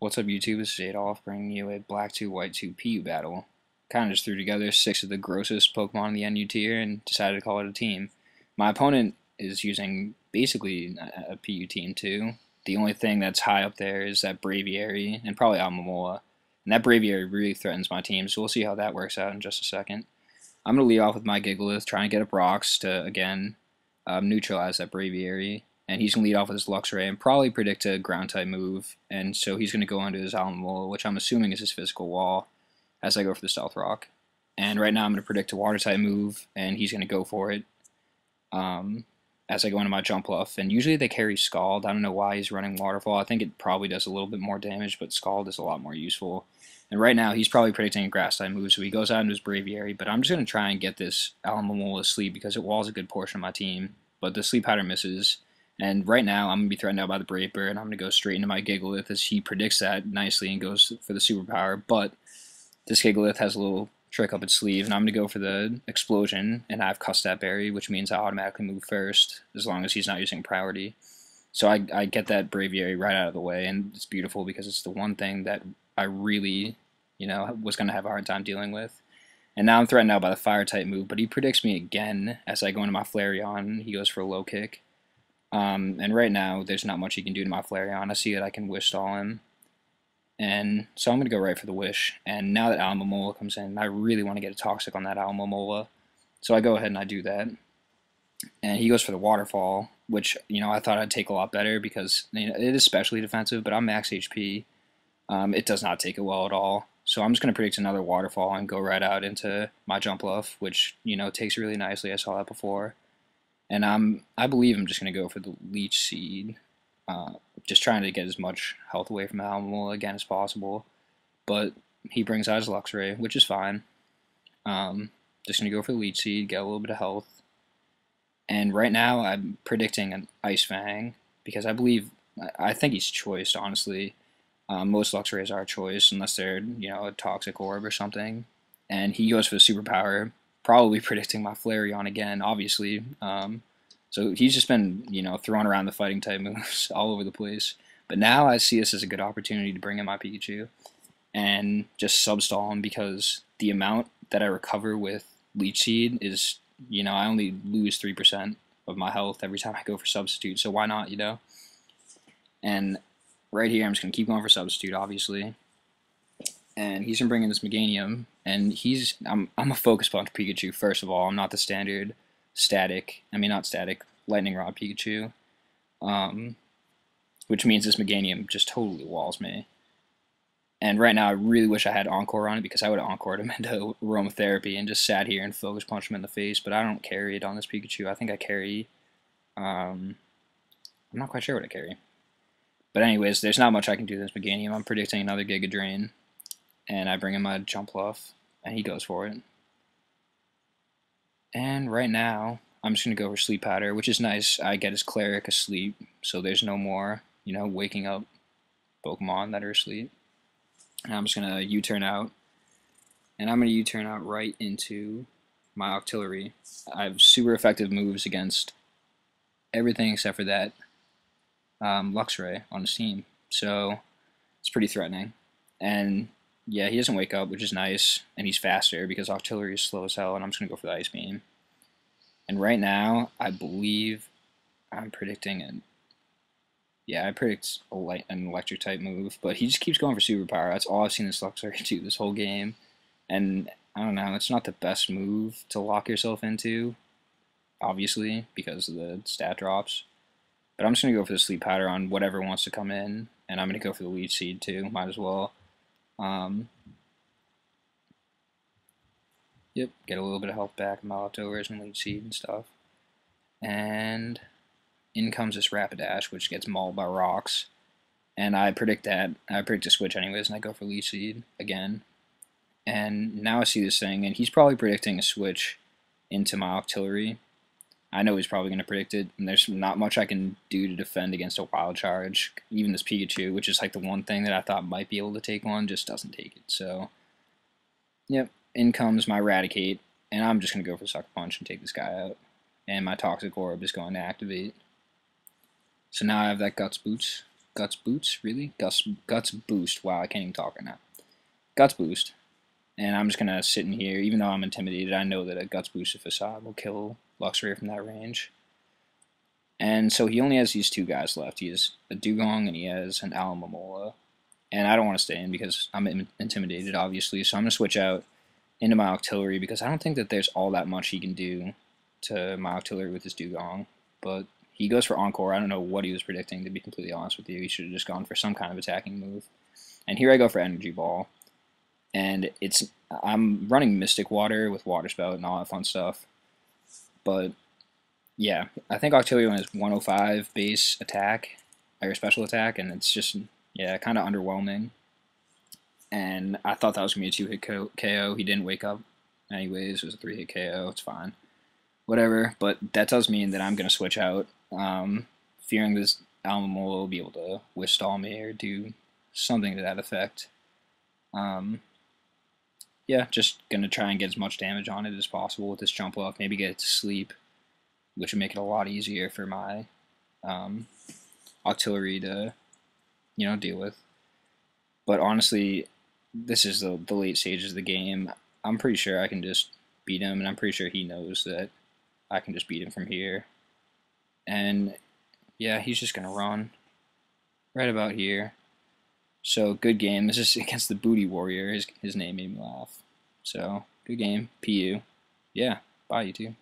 What's up YouTube, this is Adolf bringing you a Black 2 White 2 PU battle. Kinda just threw together 6 of the grossest Pokemon in the NU tier and decided to call it a team. My opponent is using basically a PU team too. The only thing that's high up there is that Braviary and probably Alomomola. And that Braviary really threatens my team, so we'll see how that works out in just a second. I'm going to lead off with my Gigalith, trying to get up rocks to, again, neutralize that Braviary. And he's going to lead off with his Luxray and probably predict a ground-type move. And so he's going to go into his Alomomola, which I'm assuming is his physical wall, as I go for the Stealth Rock. And right now I'm going to predict a Water-type move, and he's going to go for it as I go into my Jump Bluff. And usually they carry Scald. I don't know why he's running Waterfall. I think it probably does a little bit more damage, but Scald is a lot more useful. And right now he's probably predicting a Grass-type move, so he goes out into his Braviary. But I'm just going to try and get this Alomomola Sleep because it walls a good portion of my team. But the Sleep Powder misses. And right now, I'm going to be threatened out by the Brave Bird, and I'm going to go straight into my Gigalith as he predicts that nicely and goes for the Superpower. But this Gigalith has a little trick up its sleeve, and I'm going to go for the Explosion, and I have Custap Berry, which means I automatically move first, as long as he's not using priority. So I get that Braviary right out of the way, and it's beautiful because it's the one thing that I really, was going to have a hard time dealing with. And now I'm threatened out by the Fire-type move, but he predicts me again as I go into my Flareon. He goes for a low kick. And right now, there's not much he can do to my Flareon. I see that I can Wish Stall him. And so I'm going to go right for the Wish. And now that Alomomola comes in, I really want to get a Toxic on that Alomomola. So I go ahead and I do that. And he goes for the Waterfall, which, I thought I'd take a lot better because it is specially defensive, but I'm max HP. It does not take it well at all. So I'm just going to predict another Waterfall and go right out into my Jump Bluff, which, takes really nicely. I saw that before. And I believe I'm just going to go for the Leech Seed, just trying to get as much health away from Alomomola again as possible. But he brings out his Luxray, which is fine. Just going to go for the Leech Seed, get a little bit of health. And right now I'm predicting an Ice Fang, because I think he's choiced, honestly. Most Luxrays are choice, unless they're, a Toxic Orb or something. And he goes for the Superpower, probably predicting my Flareon again, obviously. So he's just been, throwing around the fighting type moves all over the place. But now I see this as a good opportunity to bring in my Pikachu and just substall him, because the amount that I recover with Leech Seed is, I only lose 3% of my health every time I go for Substitute. So why not, And right here I'm just going to keep going for Substitute, obviously. And he's going to bring in this Meganium, and I'm a Focus Punch Pikachu, first of all. I'm not the standard Lightning Rod Pikachu, which means this Meganium just totally walls me. And right now I really wish I had Encore on it, because I would have Encored him into Aromatherapy and just sat here and Focus Punch him in the face, but I don't carry it on this Pikachu. I think I carry, I'm not quite sure what I carry. But anyways, there's not much I can do to this Meganium. I'm predicting another Giga Drain. And I bring in my Jump Bluff, and he goes for it. And right now, I'm just going to go for Sleep Powder, which is nice. I get his Cleric asleep, so there's no more, waking up Pokemon that are asleep. And I'm just going to U-turn out. And I'm going to U-turn out right into my Octillery. I have super effective moves against everything except for that Luxray on his team. So it's pretty threatening. And yeah, he doesn't wake up, which is nice, and he's faster because Octillery is slow as hell, and I'm just going to go for the Ice Beam. And right now, I believe I'm predicting I predict an Electric-type move, but he just keeps going for Superpower. That's all I've seen this Luxray do this whole game. And I don't know, it's not the best move to lock yourself into, obviously, because of the stat drops. But I'm just going to go for the Sleep Powder on whatever wants to come in, and I'm going to go for the Leech Seed too, might as well. Yep, get a little bit of health back in my leftovers and Leech Seed and stuff. And in comes this Rapidash, which gets mauled by rocks. And I predict that. I predict a switch anyways, and I go for Leech Seed again. And now I see this thing, and he's probably predicting a switch into my Octillery. I know he's probably going to predict it, and there's not much I can do to defend against a Wild Charge. Even this Pikachu, which is like the one thing that I thought might be able to take one, just doesn't take it. So, yep, in comes my Eradicate, and I'm just going to go for Sucker Punch and take this guy out. And my Toxic Orb is going to activate. So now I have that Guts Boots, Guts Boots, really? Guts Boost. Wow, I can't even talk right now. Guts Boost. And I'm just going to sit in here. Even though I'm intimidated, I know that a Guts Boosted Facade will kill Luxray from that range. And so he only has these two guys left. He has a Dugong and he has an Alomomola. And I don't want to stay in because I'm intimidated, obviously. So I'm going to switch out into my Octillery because I don't think that there's all that much he can do to my Octillery with his Dugong. But he goes for Encore. I don't know what he was predicting, to be completely honest with you. He should have just gone for some kind of attacking move. And here I go for Energy Ball. And I'm running Mystic Water with Water Spout and all that fun stuff. But yeah, I think Octillery has 105 base attack, or special attack, and it's just, yeah, kind of underwhelming. And I thought that was going to be a 2-hit KO. He didn't wake up. Anyways, it was a 3-hit KO. It's fine. Whatever, but that does mean that I'm going to switch out, fearing this Alomomola will be able to Withstall me or do something to that effect. Yeah, just going to try and get as much damage on it as possible with this jump off, maybe get it to sleep, which would make it a lot easier for my Octillery to, deal with. But honestly, this is the late stages of the game. I'm pretty sure I can just beat him, and I'm pretty sure he knows that I can just beat him from here. And yeah, he's just going to run right about here. So, good game. This is against the Booty Warrior. His name made me laugh. So, good game. PU. Yeah, bye, you two.